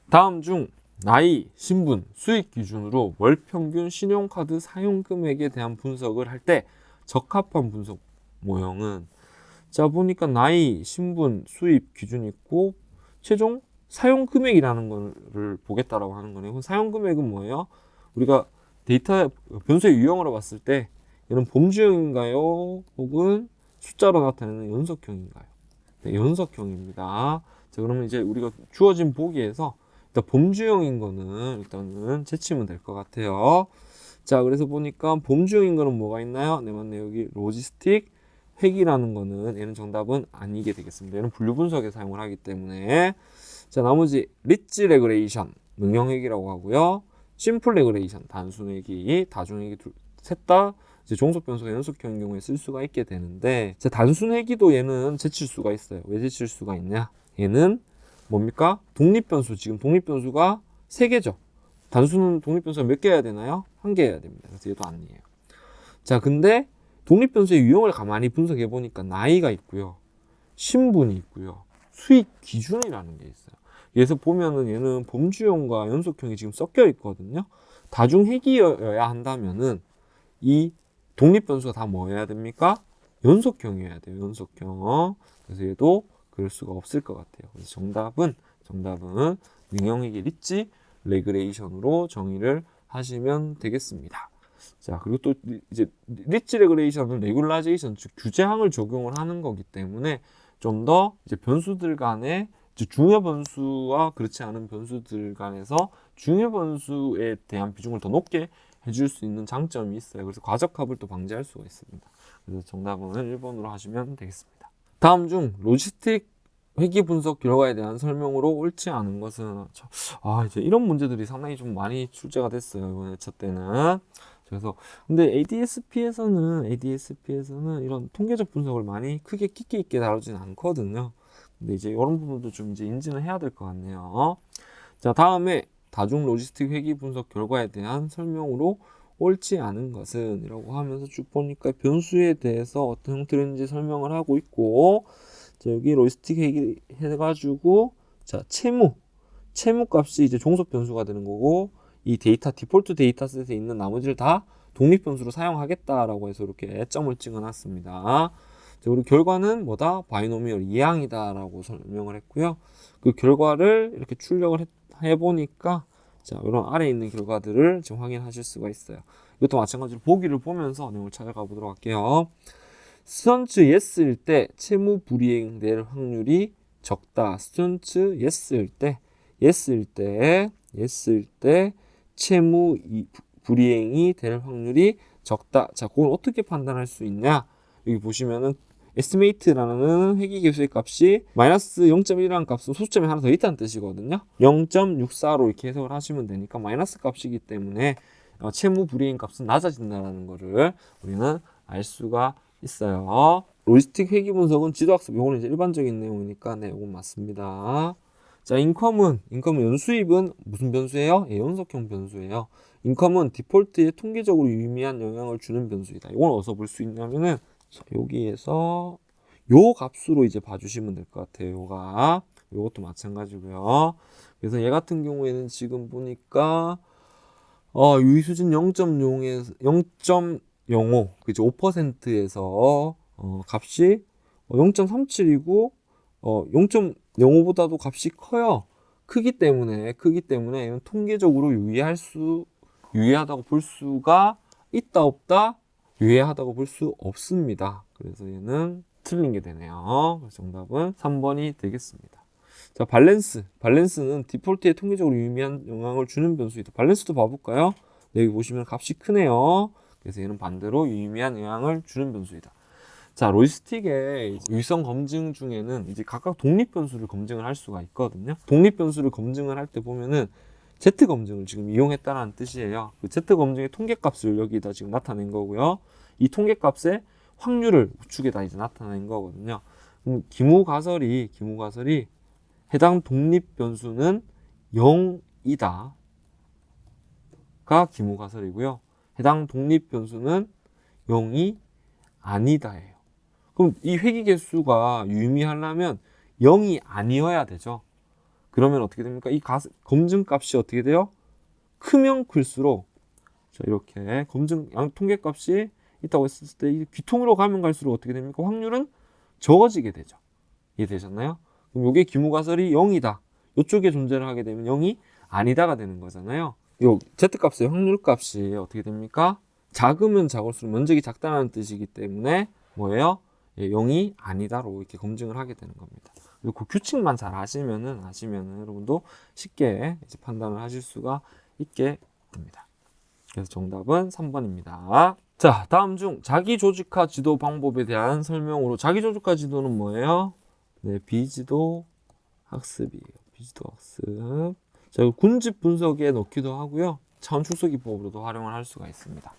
다음 중 나이, 신분, 수익 기준으로 월 평균 신용카드 사용 금액에 대한 분석을 할 때 적합한 분석 모형은, 자 보니까 나이, 신분, 수입 기준이 있고 최종 사용 금액이라는 거를 보겠다라고 하는 거네요. 그럼 사용 금액은 뭐예요? 우리가 데이터 변수의 유형으로 봤을 때 얘는 범주형인가요? 혹은 숫자로 나타내는 연속형인가요? 네, 연속형입니다. 자, 그러면 이제 우리가 주어진 보기에서 일단 범주형인 거는 일단은 제치면 될 것 같아요. 자, 그래서 보니까 범주형인 거는 뭐가 있나요? 네, 맞네. 여기 로지스틱 회기라는 거는 얘는 정답은 아니게 되겠습니다. 얘는 분류 분석에 사용을 하기 때문에. 자, 나머지 리치 레그레이션 능형 회기라고 하고요. 심플 레그레이션 단순 회기, 다중 회기 셋 다 이제 종속 변수가 연속형인 경우에 쓸 수가 있게 되는데, 자, 단순 회기도 얘는 제칠 수가 있어요. 왜 제칠 수가 있냐? 얘는 뭡니까? 독립 변수, 지금 독립 변수가 3개죠. 단수는 독립 변수가 몇 개 해야 되나요? 1개 해야 됩니다. 그래서 얘도 아니에요. 자, 근데 독립 변수의 유형을 가만히 분석해 보니까 나이가 있고요. 신분이 있고요. 수익 기준이라는 게 있어요. 그래서 보면은 얘는 범주형과 연속형이 지금 섞여 있거든요. 다중회기여야 한다면은 이 독립 변수가 다 뭐여야 됩니까? 연속형이어야 돼요. 연속형. 그래서 얘도 그럴 수가 없을 것 같아요. 그래서 정답은 능형회기 리치 레그레이션으로 정의를 하시면 되겠습니다. 자, 그리고 또 이제 리치 레그레이션은 레귤라이제이션, 즉 규제항을 적용을 하는 거기 때문에 좀 더 이제 변수들 간의 중요 변수와 그렇지 않은 변수들 간에서 중요 변수에 대한 비중을 더 높게 해줄 수 있는 장점이 있어요. 그래서 과적합을 또 방지할 수가 있습니다. 그래서 정답은 1번으로 하시면 되겠습니다. 다음 중 로지스틱 회기 분석 결과에 대한 설명으로 옳지 않은 것은, 이제 이런 문제들이 상당히 좀 많이 출제가 됐어요. 이번 회차 때는. 그래서 근데 ADS-P에서는 이런 통계적 분석을 많이 크게 깊게 있게 다루지는 않거든요. 근데 이제 이런 부분도 좀 이제 인지는 해야 될 것 같네요. 자, 다음에 다중 로지스틱 회기 분석 결과에 대한 설명으로 옳지 않은 것은 이라고 하면서 쭉 보니까 변수에 대해서 어떤 형태로인지 설명을 하고 있고, 자, 여기 로지스틱 회기 해가지고, 자, 채무 값이 이제 종속 변수가 되는 거고, 이 데이터 디폴트 데이터셋에 있는 나머지를 다 독립 변수로 사용하겠다라고 해서 이렇게 애점을 찍어놨습니다. 자, 우리 결과는 뭐다? 바이노미얼 이항이다라고 설명을 했고요. 그 결과를 이렇게 출력을 해보니까, 자, 이런 아래에 있는 결과들을 지금 확인하실 수가 있어요. 이것도 마찬가지로 보기를 보면서 내용을 찾아가 보도록 할게요. 스턴츠 예스일 때 채무 불이행될 확률이 적다. 스턴츠 예스일 때 채무 불이행이 될 확률이 적다. 자, 그걸 어떻게 판단할 수 있냐? 여기 보시면은 estimate라는 회계계수의 값이 마이너스 0.1이라는 값은 소수점이 하나 더 있다는 뜻이거든요. 0.64로 이렇게 해석을 하시면 되니까 마이너스 값이기 때문에 채무 불이행 값은 낮아진다는 거를 우리는 알 수가 있어요. 로지스틱 회계 분석은 지도학습, 요거는 이제 일반적인 내용이니까 네, 요건 맞습니다. 자, 인컴은 연수입은 무슨 변수예요? 예, 연속형 변수예요. 인컴은 디폴트에 통계적으로 유의미한 영향을 주는 변수이다. 이건 어디서 볼 수 있냐면은, 자, 여기에서 요 값으로 이제 봐주시면 될 것 같아요. 요것도 마찬가지고요. 그래서 얘 같은 경우에는 지금 보니까 유의수준 0.05, 그죠? 5%에서 값이 0.37이고 0.05보다도 값이 커요. 크기 때문에 얘는 통계적으로 유의하다고 볼 수가 있다 없다? 유의하다고 볼 수 없습니다. 그래서 얘는 틀린 게 되네요. 그래서 정답은 3번이 되겠습니다. 자, 밸런스는 디폴트에 통계적으로 유의미한 영향을 주는 변수이다. 밸런스도 봐볼까요? 네, 여기 보시면 값이 크네요. 그래서 얘는 반대로 유의미한 영향을 주는 변수이다. 자, 로지스틱의 유의성 검증 중에는 이제 각각 독립 변수를 검증을 할 수가 있거든요. 독립 변수를 검증을 할 때 보면은 Z 검증을 지금 이용했다는 뜻이에요. 그 Z 검증의 통계값을 여기다 지금 나타낸 거고요. 이 통계값의 확률을 우측에다 이제 나타낸 거거든요. 그럼 기무가설이 해당 독립 변수는 0이다 가 기무가설이고요. 해당 독립 변수는 0이 아니다예요. 그럼 이 회귀 개수가 유의미하려면 0이 아니어야 되죠. 그러면 어떻게 됩니까? 이 검증값이 어떻게 돼요? 크면 클수록 자, 이렇게 통계값이 있다고 했을 때 이 귀통으로 가면 갈수록 어떻게 됩니까? 확률은 적어지게 되죠. 이해되셨나요? 그럼 이게 기무가설이 0이다. 이쪽에 존재를 하게 되면 0이 아니다가 되는 거잖아요. 요 Z값의 확률값이 어떻게 됩니까? 작으면 작을수록 면적이 작다는 뜻이기 때문에 뭐예요? 0이 아니다로 이렇게 검증을 하게 되는 겁니다. 그 규칙만 잘 아시면은 여러분도 쉽게 이제 판단을 하실 수가 있게 됩니다. 그래서 정답은 3번입니다. 자, 다음 중 자기조직화 지도 방법에 대한 설명으로 자기조직화 지도는 뭐예요? 네, 비지도 학습이에요. 비지도 학습. 자, 군집 분석에 넣기도 하고요. 차원 축소 기법으로도 활용을 할 수가 있습니다.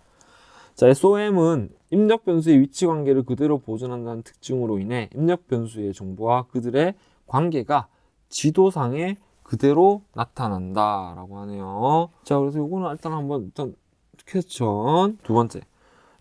자, SOM은 입력 변수의 위치 관계를 그대로 보존한다는 특징으로 인해 입력 변수의 정보와 그들의 관계가 지도상에 그대로 나타난다라고 하네요. 자, 그래서 이거는 일단 퀘스천 두 번째.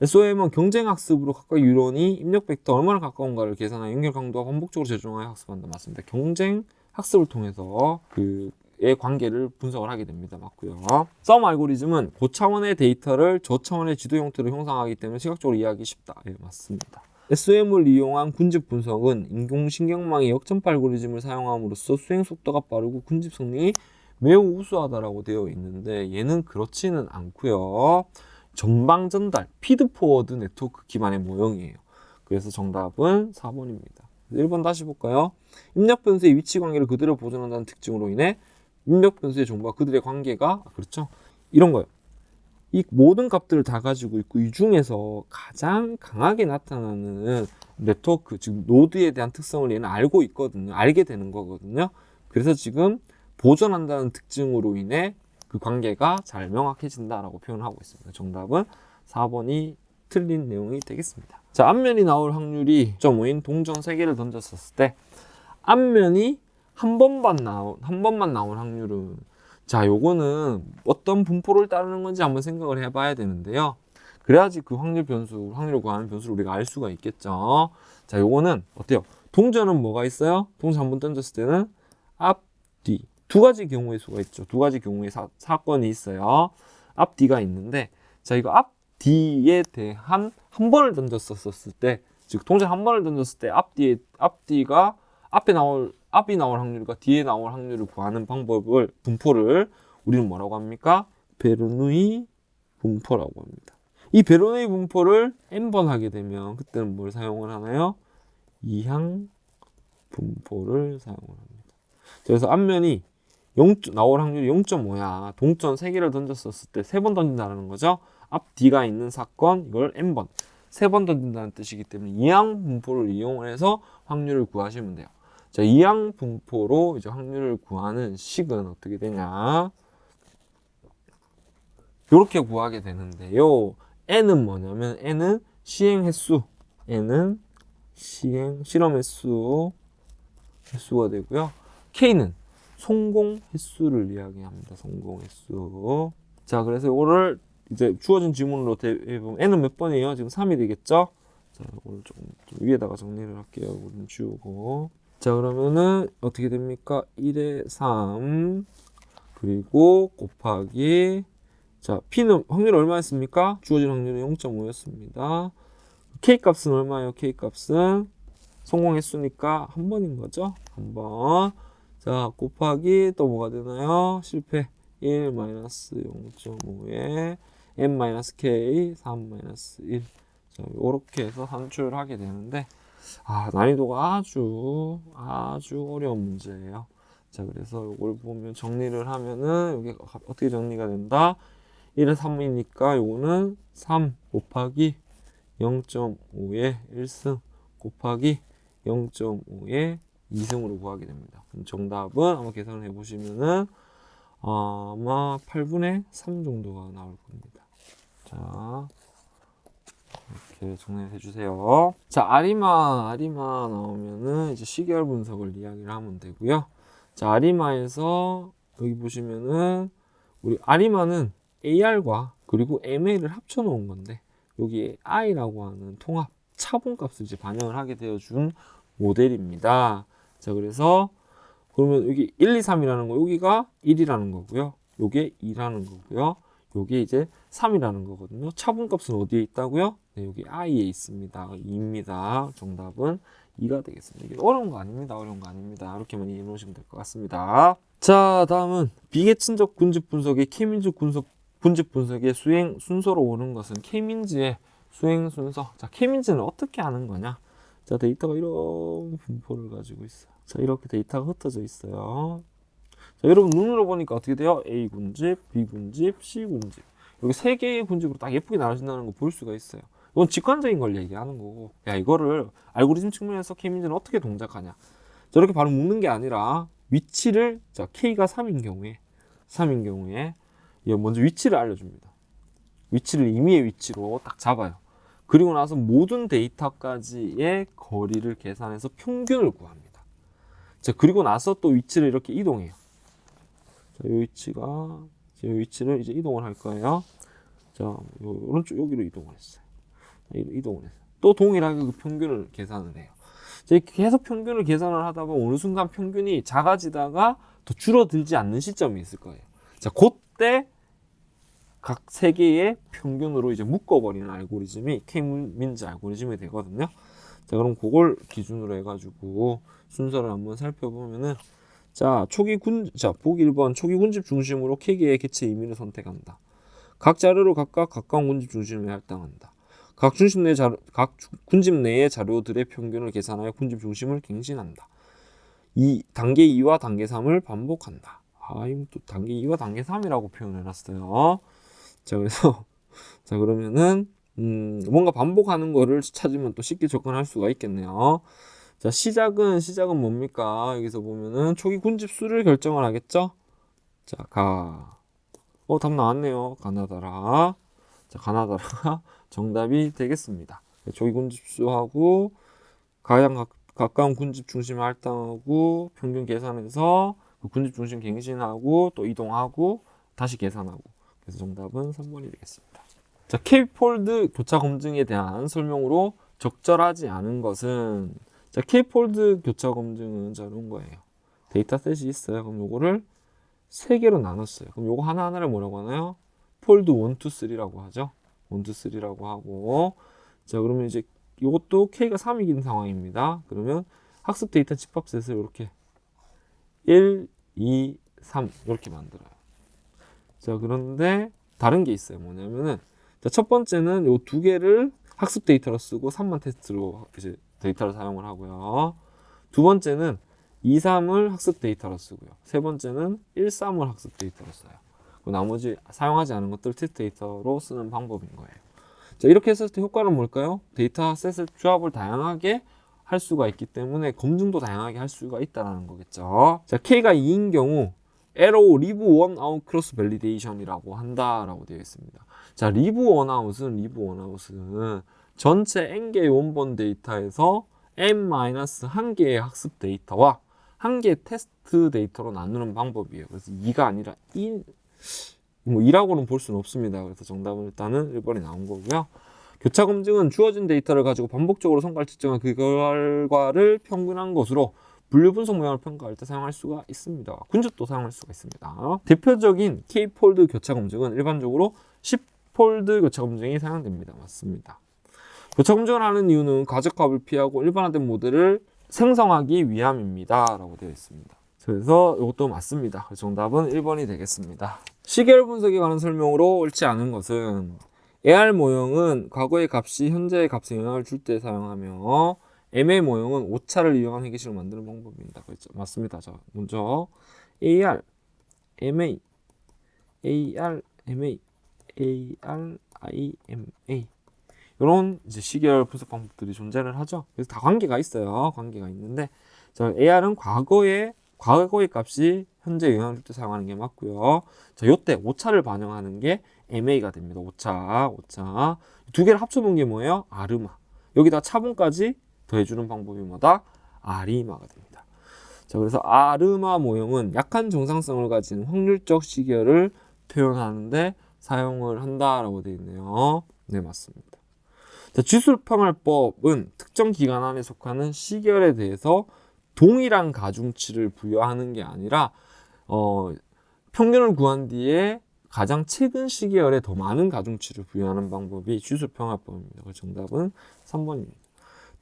SOM은 경쟁학습으로 각각 유론이 입력 벡터 얼마나 가까운가를 계산한 연결 강도와 반복적으로 재조정하여 학습한다. 맞습니다. 경쟁학습을 통해서 그의 관계를 분석을 하게 됩니다. 맞고요. 썸 알고리즘은 고차원의 데이터를 저차원의 지도 형태로 형성하기 때문에 시각적으로 이해하기 쉽다. 예, 맞습니다. SOM을 이용한 군집 분석은 인공신경망의 역전파 알고리즘을 사용함으로써 수행 속도가 빠르고 군집 성능이 매우 우수하다라고 되어 있는데 얘는 그렇지는 않고요. 전방 전달, 피드포워드 네트워크 기반의 모형이에요. 그래서 정답은 4번입니다. 1번 다시 볼까요? 입력 변수의 위치 관계를 그대로 보존한다는 특징으로 인해 입력 변수의 정보와 그들의 관계가 그렇죠. 이런 거예요. 이 모든 값들을 다 가지고 있고 이 중에서 가장 강하게 나타나는 네트워크, 즉 노드에 대한 특성을 얘는 알고 있거든요. 알게 되는 거거든요. 그래서 지금 보존한다는 특징으로 인해 그 관계가 잘 명확해진다라고 표현하고 있습니다. 정답은 4번이 틀린 내용이 되겠습니다. 자, 앞면이 나올 확률이 0.5인 동전 3개를 던졌었을 때 앞면이 한 번만 나온 확률은 자, 요거는 어떤 분포를 따르는 건지 한번 생각을 해봐야 되는데요. 그래야지 그 확률을 구하는 변수를 우리가 알 수가 있겠죠. 자, 요거는 어때요? 동전은 뭐가 있어요? 동전 한 번 던졌을 때는 앞, 뒤. 두 가지 경우의 수가 있죠. 두 가지 경우의 사건이 있어요. 앞, 뒤가 있는데, 자, 이거 앞, 뒤에 대한 한 번을 던졌었을 때, 즉, 동전 한 번을 던졌을 때 앞뒤가 앞이 나올 확률과 뒤에 나올 확률을 구하는 분포를 우리는 뭐라고 합니까? 베르누이 분포라고 합니다. 이 베르누이 분포를 n번 하게 되면 그때는 뭘 사용을 하나요? 이항 분포를 사용을 합니다. 그래서 앞면이 나올 확률이 0.5야. 동전 3개를 던졌었을 때 3번 던진다는 거죠. 앞 뒤가 있는 사건 이걸 n번 3번 던진다는 뜻이기 때문에 이항 분포를 이용을 해서 확률을 구하시면 돼요. 자, 이항 분포로 이제 확률을 구하는 식은 어떻게 되냐? 이렇게 구하게 되는데요. n은 뭐냐면 n은 시행 횟수, n은 실험 횟수가 되고요. k는 성공 횟수를 이야기합니다. 성공 횟수. 자, 그래서 이거를 이제 주어진 지문으로 해보면 n은 몇 번이에요? 지금 3이 되겠죠? 자, 오늘 좀 위에다가 정리를 할게요. 우리는 지우고. 자, 그러면은 어떻게 됩니까? 1에 3 그리고 곱하기 자, P는 확률이 얼마였습니까? 주어진 확률은 0.5였습니다. K값은 얼마예요? K값은 성공 횟수니까 한 번인 거죠? 한 번. 자, 곱하기 또 뭐가 되나요? 실패 1 0.5에 n-k 3-1 자, 이렇게 해서 산출하게 되는데 난이도가 아주 어려운 문제예요. 자, 그래서 이걸 보면 정리를 하면은 이게 어떻게 정리가 된다? 1은 3이니까 요거는 3 곱하기 0.5의 1승 곱하기 0.5의 2승으로 구하게 됩니다. 그럼 정답은 아마 계산을 해보시면은 아마 8분의 3 정도가 나올 겁니다. 자, 이렇게 정리해 주세요. 자, 아리마 나오면은 이제 시계열 분석을 이야기를 하면 되고요. 자, 아리마에서 여기 보시면은 우리 아리마는 AR과 그리고 MA를 합쳐 놓은 건데 여기 I라고 하는 통합 차분값을 이제 반영을 하게 되어 준 모델입니다. 자, 그래서 그러면 여기 1, 2, 3이라는 거 여기가 1이라는 거고요. 요게 2라는 거고요. 요게 이제 3이라는 거거든요. 차분값은 어디에 있다고요? 네, 여기 i에 있습니다. 2입니다. 정답은 2가 되겠습니다. 이게 어려운 거 아닙니다. 어려운 거 아닙니다. 이렇게만 이해해 놓으시면 될 것 같습니다. 자, 다음은 비계층적 군집 분석의 K민즈 군집 분석의 수행 순서로 오는 것은 K민즈의 수행 순서. 자, K민즈는 어떻게 하는 거냐? 자, 데이터가 이런 분포를 가지고 있어요. 자, 이렇게 데이터가 흩어져 있어요. 자, 여러분 눈으로 보니까 어떻게 돼요? A 군집, B 군집, C 군집. 여기 세 개의 군집으로 딱 예쁘게 나눠진다는 거 볼 수가 있어요. 이건 직관적인 걸 얘기하는 거고, 야, 이거를 알고리즘 측면에서 K민즈는 어떻게 동작하냐? 저렇게 바로 묶는 게 아니라 위치를, 자, K가 3인 경우에 얘 먼저 위치를 알려줍니다. 위치를 임의의 위치로 딱 잡아요. 그리고 나서 모든 데이터까지의 거리를 계산해서 평균을 구합니다. 자, 그리고 나서 또 위치를 이렇게 이동해요. 자, 이 위치가, 이 위치를 이제 이동을 할 거예요. 자, 오른쪽 여기로 이동을 했어요. 이동을 했어요. 또 동일하게 그 평균을 계산을 해요. 자, 계속 평균을 계산을 하다 보면 어느 순간 평균이 작아지다가 더 줄어들지 않는 시점이 있을 거예요. 자, 그때 각 세 개의 평균으로 이제 묶어버리는 알고리즘이 K민즈 알고리즘이 되거든요. 자, 그럼 그걸 기준으로 해가지고 순서를 한번 살펴보면은, 자, 보기 1번 초기 군집 중심으로 K개의 개체 임의를 선택한다. 각 자료로 각각 가까운 군집 중심에 할당한다. 각 군집 내의 자료들의 평균을 계산하여 군집 중심을 갱신한다. 단계 2와 단계 3을 반복한다. 이거 또 단계 2와 단계 3이라고 표현해놨어요. 자, 그래서, 자, 그러면은, 뭔가 반복하는 거를 찾으면 또 쉽게 접근할 수가 있겠네요. 자, 시작은 뭡니까? 여기서 보면은 초기 군집 수를 결정을 하겠죠? 자, 답 나왔네요. 가나다라. 자, 가나다라가 정답이 되겠습니다. 초기 군집 수하고, 가까운 군집 중심을 할당하고, 평균 계산해서 그 군집 중심 갱신하고, 또 이동하고, 다시 계산하고. 그래서 정답은 3번이 되겠습니다. 자, K폴드 교차 검증에 대한 설명으로 적절하지 않은 것은, 자, K폴드 교차 검증은 자, 이런 거예요. 데이터셋이 있어요. 그럼 요거를 3개로 나눴어요. 그럼 요거 하나하나를 뭐라고 하나요? 폴드 1, 2, 3라고 하죠. 1, 2, 3라고 하고, 자, 그러면 이제 요것도 K가 3이긴 상황입니다. 그러면 학습 데이터 집합셋을 이렇게 1, 2, 3 이렇게 만들어요. 자, 그런데 다른 게 있어요. 뭐냐면은, 자, 첫 번째는 요 두 개를 학습 데이터로 쓰고 3만 테스트로 이제 데이터를 사용을 하고요. 두 번째는 2, 3을 학습 데이터로 쓰고요. 세 번째는 1, 3을 학습 데이터로 써요. 나머지 사용하지 않은 것들 테스트 데이터로 쓰는 방법인 거예요. 자, 이렇게 했을 때 효과는 뭘까요? 데이터셋을 조합을 다양하게 할 수가 있기 때문에 검증도 다양하게 할 수가 있다는 거겠죠. 자, K가 2인 경우 arrow leave one out cross validation이라고 한다라고 되어 있습니다. 자, leave one out은 전체 n개의 원본 데이터에서 n-1개의 학습 데이터와 1개의 테스트 데이터로 나누는 방법이에요. 그래서 2가 아니라 2라고는 볼 수는 없습니다. 그래서 정답은 일단은 1번이 나온 거고요. 교차 검증은 주어진 데이터를 가지고 반복적으로 성과를 측정한 그 결과를 평균한 것으로 분류 분석 모양을 평가할 때 사용할 수가 있습니다. 군집도 사용할 수가 있습니다. 대표적인 K폴드 교차 검증은 일반적으로 10폴드 교차 검증이 사용됩니다. 맞습니다. 교차 검증을 하는 이유는 가적합을 피하고 일반화된 모델을 생성하기 위함입니다. 라고 되어 있습니다. 그래서 이것도 맞습니다. 정답은 1번이 되겠습니다. 시계열 분석에 관한 설명으로 옳지 않은 것은 AR 모형은 과거의 값이 현재의 값에 영향을 줄 때 사용하며 MA 모형은 오차를 이용한 회계식을 만드는 방법입니다. 그렇죠? 맞습니다. 자, 먼저 AR, MA, AR, MA, AR, IMA 이런 이제 시계열 분석 방법들이 존재를 하죠. 그래서 다 관계가 있어요. 관계가 있는데, 자, AR은 과거의 값이 현재 영향을 줄 때 사용하는 게 맞고요. 자, 요때 오차를 반영하는 게 MA가 됩니다. 오차. 두 개를 합쳐놓은 게 뭐예요? 아르마. 여기다 차분까지 더해주는 방법이 뭐다? 아리마가 됩니다. 자, 그래서 아르마 모형은 약한 정상성을 가진 확률적 시계열을 표현하는데 사용을 한다라고 되어 있네요. 네, 맞습니다. 자, 지수평할법은 특정 기간 안에 속하는 시계열에 대해서 동일한 가중치를 부여하는 게 아니라 평균을 구한 뒤에 가장 최근 시계열에 더 많은 가중치를 부여하는 방법이 주수평합법입니다. 그래서 정답은 3번입니다.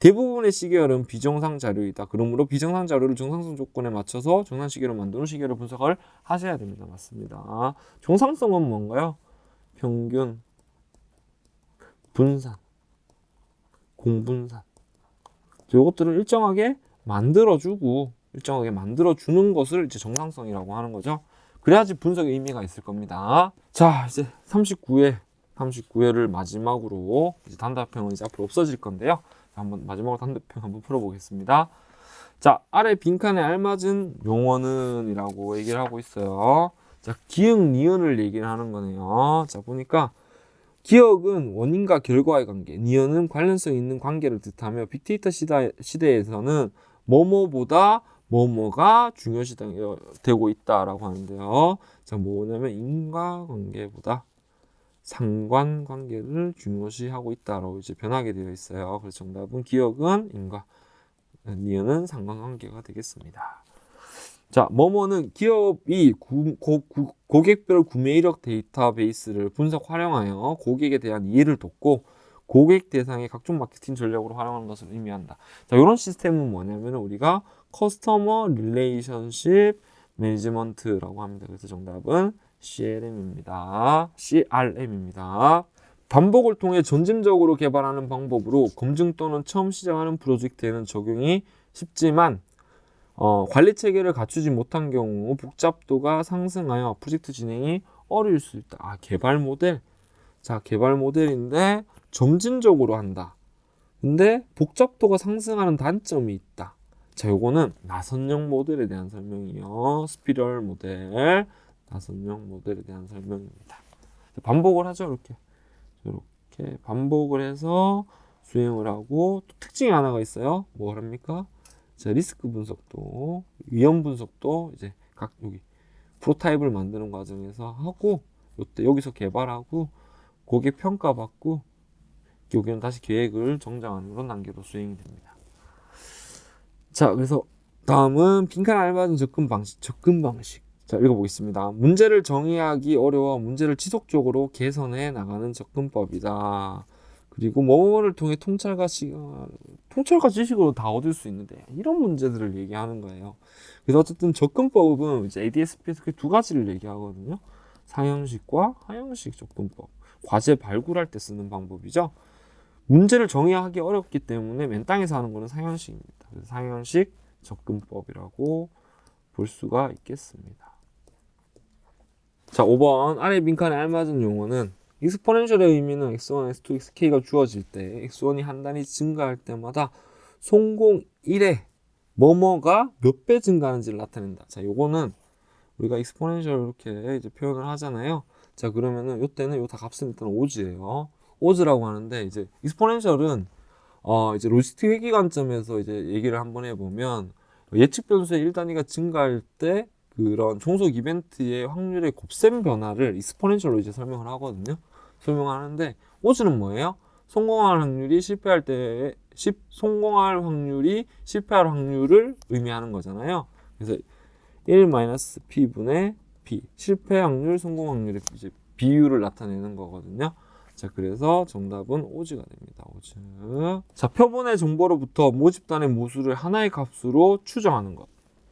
대부분의 시계열은 비정상 자료이다. 그러므로 비정상 자료를 정상성 조건에 맞춰서 정상 시계로 만드는 시계를 분석을 하셔야 됩니다. 맞습니다. 정상성은 뭔가요? 평균, 분산, 공분산. 이것들을 일정하게 만들어주고 일정하게 만들어주는 것을 이제 정상성이라고 하는 거죠. 그래야지 분석의 의미가 있을 겁니다. 자, 이제 39회를 마지막으로 이제 단답형은 이제 앞으로 없어질 건데요. 한번 마지막으로 단답형 한번 풀어보겠습니다. 자, 아래 빈칸에 알맞은 용어는 이라고 얘기를 하고 있어요. 자, 기역, 니은을 얘기를 하는 거네요. 자, 보니까 기역은 원인과 결과의 관계, 니은은 관련성 있는 관계를 뜻하며 빅데이터 시대에서는 뭐뭐보다 뭐뭐가 중요시되고 있다라고 하는데요. 자, 뭐냐면 인과관계보다 상관관계를 중요시하고 있다라고 이제 변하게 되어 있어요. 그래서 정답은 기역은 인과, 니은은 상관관계가 되겠습니다. 자, 뭐뭐는 기업이 고객별 구매 이력 데이터베이스를 분석 활용하여 고객에 대한 이해를 돕고 고객 대상의 각종 마케팅 전략으로 활용하는 것을 의미한다. 자, 이런 시스템은 뭐냐면 우리가 커스터머 릴레이션십 매니지먼트라고 합니다. 그래서 정답은 CRM입니다. 반복을 통해 점진적으로 개발하는 방법으로 검증 또는 처음 시작하는 프로젝트에는 적용이 쉽지만 관리 체계를 갖추지 못한 경우 복잡도가 상승하여 프로젝트 진행이 어려울 수 있다. 개발 모델. 자, 개발 모델인데 점진적으로 한다. 근데 복잡도가 상승하는 단점이 있다. 자, 요거는 나선형 모델에 대한 설명이요. 스피럴 모델, 나선형 모델에 대한 설명입니다. 반복을 하죠. 이렇게 반복을 해서 수행을 하고 또 특징이 하나가 있어요. 뭐랍니까? 자, 리스크 분석도, 위험 분석도 이제 각 여기 프로타입을 만드는 과정에서 하고 요때 여기서 개발하고 고객 평가받고 여기는 다시 계획을 정정하는 그런 단계로 수행이 됩니다. 자, 그래서 다음은 빈칸 알맞은 접근 방식. 자, 읽어보겠습니다. 문제를 정의하기 어려워 문제를 지속적으로 개선해 나가는 접근법이다. 그리고 뭐뭐를 통해 통찰과 지식으로 다 얻을 수 있는데 이런 문제들을 얘기하는 거예요. 그래서 어쨌든 접근법은 이제 ADSP에서 두 가지를 얘기하거든요. 상형식과 하형식 접근법. 과제 발굴할 때 쓰는 방법이죠. 문제를 정의하기 어렵기 때문에 맨 땅에서 하는 거는 상형식입니다. 그래서 상형식 접근법이라고 볼 수가 있겠습니다. 자, 5번 아래 빈칸에 알맞은 용어는 익스포넨셜의 의미는 x1, x2, xk가 주어질 때 x1이 한 단위 증가할 때마다 성공 1에 뭐뭐가 몇 배 증가하는지를 나타낸다. 자, 요거는 우리가 익스포넨셜 이렇게 이제 표현을 하잖아요. 자, 그러면은 요때는 요 다 값은 일단 오즈예요. 오즈라고 하는데 이제 익스포넨셜은 이제 로지스틱 회계 관점에서 이제 얘기를 한번 해보면 예측 변수의 1단위가 증가할 때 그런 종속 이벤트의 확률의 곱셈 변화를 익스포넨셜로 이제 설명을 하거든요. 설명하는데 오즈는 뭐예요? 성공할 확률이 실패할 확률을 의미하는 거잖아요. 그래서 1-P분의 P 실패 확률, 성공 확률의 이제 비율을 나타내는 거거든요. 자, 그래서 정답은 오즈가 됩니다. 오즈. 자, 표본의 정보로부터 모집단의 모수를 하나의 값으로 추정하는 것.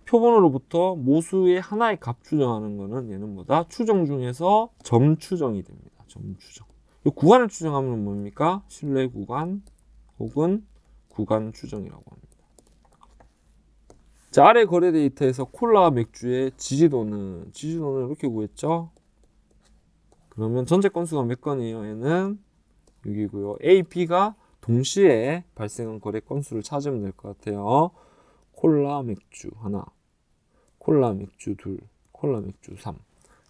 표본으로부터 모수의 하나의 값 추정하는 거는 얘는 뭐다? 추정 중에서 점 추정이 됩니다. 점 추정. 이 구간을 추정하면 뭡니까? 신뢰 구간 혹은 구간 추정이라고 합니다. 자, 아래 거래 데이터에서 콜라 맥주의 지지도는 이렇게 구했죠? 그러면 전체 건수가 몇 건이에요? 얘는 6이고요. A, B가 동시에 발생한 거래 건수를 찾으면 될 것 같아요. 콜라 맥주 하나, 콜라 맥주 둘, 콜라 맥주 3.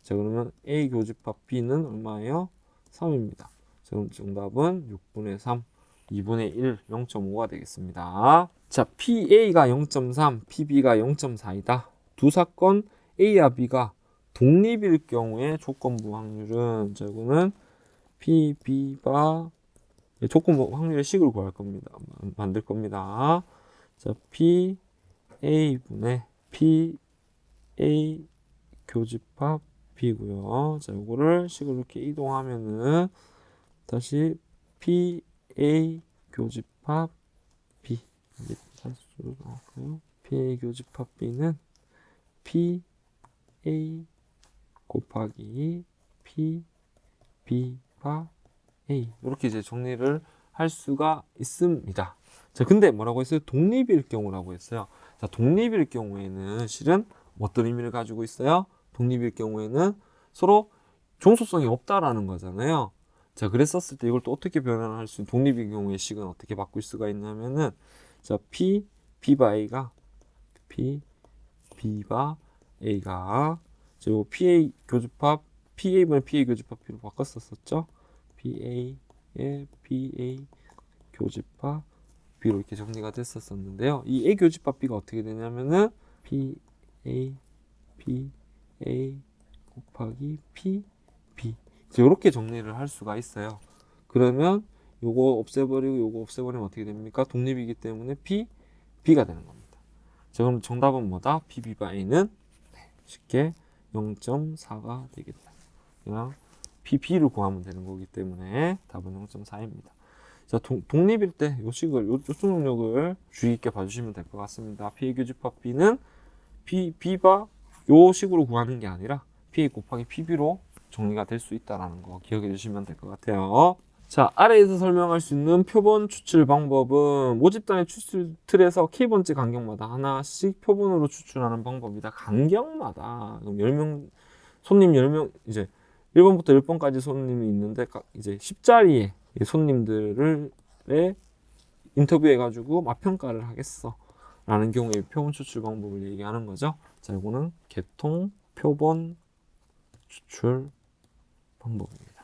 자, 그러면 A 교집합 B는 얼마예요? 3입니다. 그럼 정답은 6분의 3, 2분의 1, 0.5가 되겠습니다. 자, PA가 0.3, PB가 0.4이다. 두 사건 A와 B가 독립일 경우에 조건부 확률은 이거는 PB가 조건부 확률의 식을 구할 겁니다. 만들 겁니다. 자, P A분의 PA 교집합 B고요. 자, 요거를 식으로 이렇게 이동하면은 다시 PA 교집합 B 이게 산수로 나올까요? PA 교집합 B는 PA 곱하기 PB바 A 이렇게 이제 정리를 할 수가 있습니다. 자, 근데 뭐라고 했어요? 독립일 경우라고 했어요. 자, 독립일 경우에는 실은 어떤 의미를 가지고 있어요? 독립일 경우에는 서로 종속성이 없다라는 거잖아요. 자, 그랬었을 때 이걸 또 어떻게 변환할 수, 독립일 경우의 식은 어떻게 바꿀 수가 있냐면은, 자, B바 A가, B바 A가, 자, 요 PA 교집합, PA분의 PA 교집합 B로 바꿨었었죠? PA의 PA 교집합 B로 이렇게 정리가 됐었는데요. 이 A 교집합 B가 어떻게 되냐면은 PA 곱하기 PB 이렇게 정리를 할 수가 있어요. 그러면 요거 없애버리고 요거 없애버리면 어떻게 됩니까? 독립이기 때문에 B가 되는 겁니다. 자, 그럼 정답은 뭐다? PB바 A는 쉽게 0.4가 되겠다. 그냥 PB를 구하면 되는 거기 때문에 답은 0.4입니다. 자, 독립일 때 요 식을, 요 수능력을 주의 있게 봐주시면 될 것 같습니다. PA 교집합 B는 B바 요 식으로 구하는 게 아니라 PA 곱하기 PB로 정리가 될 수 있다는 거 기억해 주시면 될 것 같아요. 자, 아래에서 설명할 수 있는 표본 추출 방법은 모집단의 추출 틀에서 K번째 간격마다 하나씩 표본으로 추출하는 방법이다. 간격마다. 그럼 10명, 손님 10명, 이제 1번부터 10번까지 손님이 있는데, 이제 10자리의 손님들을 인터뷰해가지고 맛평가를 하겠어. 라는 경우에 표본 추출 방법을 얘기하는 거죠. 자, 이거는 개통 표본 추출 방법입니다.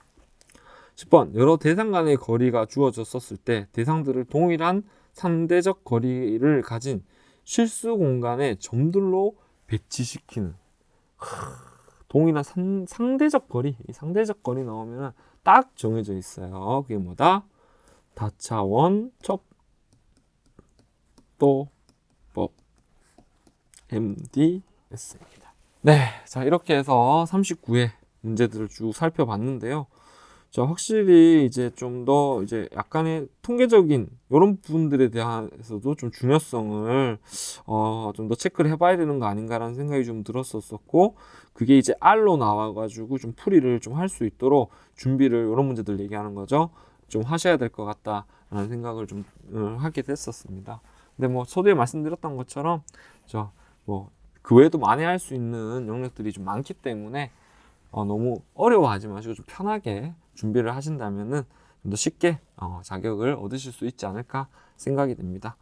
10번, 여러 대상 간의 거리가 주어졌었을 때 대상들을 동일한 상대적 거리를 가진 실수 공간에 점들로 배치시키는 동일한 상대적 거리, 이 상대적 거리 나오면 딱 정해져 있어요. 그게 뭐다? 다차원 척도법 MDS입니다. 네, 자, 이렇게 해서 39회 문제들을 쭉 살펴봤는데요. 자, 확실히 이제 좀 더 이제 약간의 통계적인 이런 부분들에 대해서도 좀 중요성을 좀 더 체크를 해봐야 되는 거 아닌가라는 생각이 좀 들었었고, 그게 이제 R로 나와가지고 좀 풀이를 좀 할 수 있도록 준비를 이런 문제들 얘기하는 거죠. 좀 하셔야 될 것 같다라는 생각을 좀 하게 됐었습니다. 근데 뭐 서두에 말씀드렸던 것처럼 그 외에도 많이 할 수 있는 영역들이 좀 많기 때문에 너무 어려워하지 마시고 좀 편하게 준비를 하신다면은 좀 더 쉽게 자격을 얻으실 수 있지 않을까 생각이 됩니다.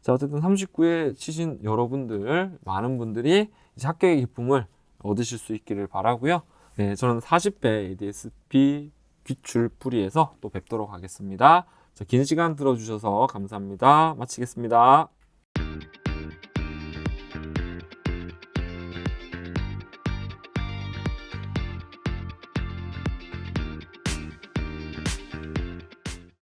자, 어쨌든 39회 치신 여러분들, 많은 분들이 이제 합격의 기쁨을 얻으실 수 있기를 바라고요. 네, 저는 40배 ADS-B 기출풀이에서 또 뵙도록 하겠습니다. 자, 긴 시간 들어주셔서 감사합니다. 마치겠습니다.